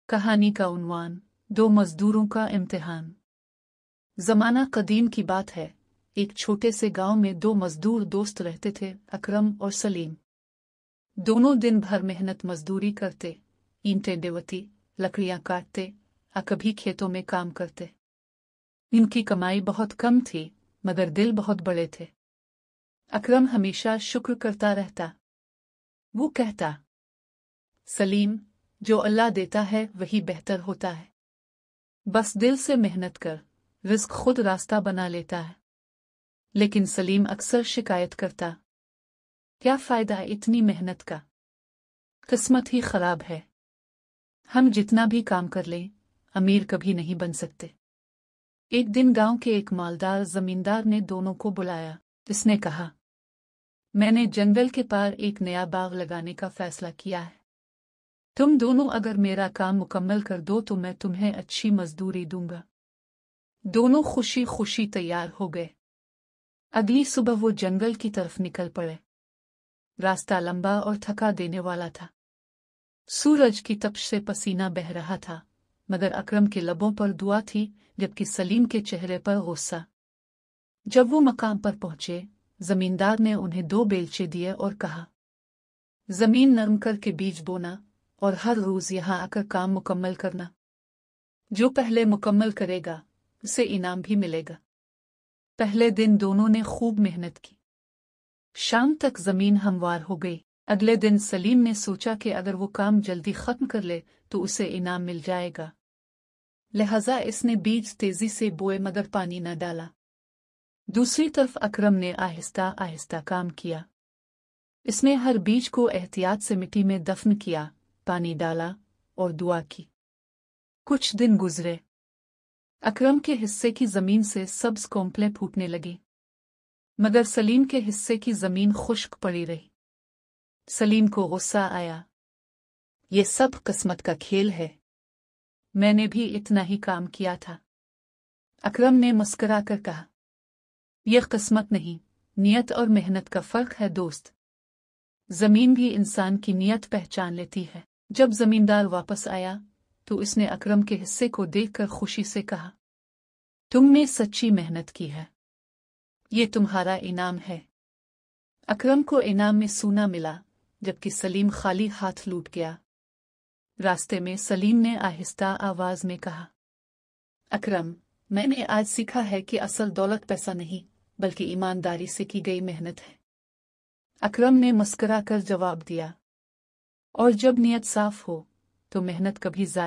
कहानी का उन्वान, दो मजदूरों का इम्तिहान। जमाना कदीम की बात है। एक छोटे से गांव में दो मजदूर दोस्त रहते थे, अकरम और सलीम। दोनों दिन भर मेहनत मजदूरी करते, ईंटें डेवती, लकड़ियां काटते, कभी खेतों में काम करते। इनकी कमाई बहुत कम थी, मगर दिल बहुत बड़े थे। अकरम हमेशा शुक्र करता रहता। वो कहता, सलीम, जो अल्लाह देता है वही बेहतर होता है। बस दिल से मेहनत कर, रिस्क खुद रास्ता बना लेता है। लेकिन सलीम अक्सर शिकायत करता, क्या फायदा इतनी मेहनत का, किस्मत ही खराब है। हम जितना भी काम कर लें, अमीर कभी नहीं बन सकते। एक दिन गांव के एक मालदार जमींदार ने दोनों को बुलाया। इसने कहा, मैंने जंगल के पार एक नया बाग लगाने का फैसला किया है। तुम दोनों अगर मेरा काम मुकम्मल कर दो तो मैं तुम्हें अच्छी मजदूरी दूंगा। दोनों खुशी खुशी तैयार हो गए। अगली सुबह वो जंगल की तरफ निकल पड़े। रास्ता लंबा और थका देने वाला था। सूरज की तपिश से पसीना बह रहा था, मगर अकरम के लबों पर दुआ थी, जबकि सलीम के चेहरे पर गुस्सा। जब वो मकाम पर पहुंचे, जमींदार ने उन्हें 2 बेलचे दिए और कहा, जमीन नरम करके बीज बोना और हर रोज यहाँ आकर काम मुकम्मल करना। जो पहले मुकम्मल करेगा उसे इनाम भी मिलेगा। पहले दिन दोनों ने खूब मेहनत की। शाम तक जमीन हमवार हो गई। अगले दिन सलीम ने सोचा कि अगर वो काम जल्दी खत्म कर ले तो उसे इनाम मिल जाएगा। लिहाजा इसने बीज तेजी से बोए मगर पानी न डाला। दूसरी तरफ अकरम ने आहिस्ता आहिस्ता काम किया। इसने हर बीज को एहतियात से मिट्टी में दफन किया, पानी डाला और दुआ की। कुछ दिन गुजरे। अकरम के हिस्से की जमीन से सब्ज कोंपलें फूटने लगी, मगर सलीम के हिस्से की जमीन खुश्क पड़ी रही। सलीम को गुस्सा आया। ये सब किस्मत का खेल है। मैंने भी इतना ही काम किया था। अकरम ने मुस्कुरा कर कहा, यह किस्मत नहीं, नियत और मेहनत का फर्क है दोस्त। जमीन भी इंसान की नियत पहचान लेती है। जब जमींदार वापस आया तो उसने अकरम के हिस्से को देखकर खुशी से कहा, तुमने सच्ची मेहनत की है, ये तुम्हारा इनाम है। अकरम को इनाम में सोना मिला, जबकि सलीम खाली हाथ लौट गया। रास्ते में सलीम ने आहिस्ता आवाज में कहा, अकरम, मैंने आज सीखा है कि असल दौलत पैसा नहीं, बल्कि ईमानदारी से की गई मेहनत है। अकरम ने मुस्कुरा कर जवाब दिया, और जब नियत साफ हो तो मेहनत कभी जाया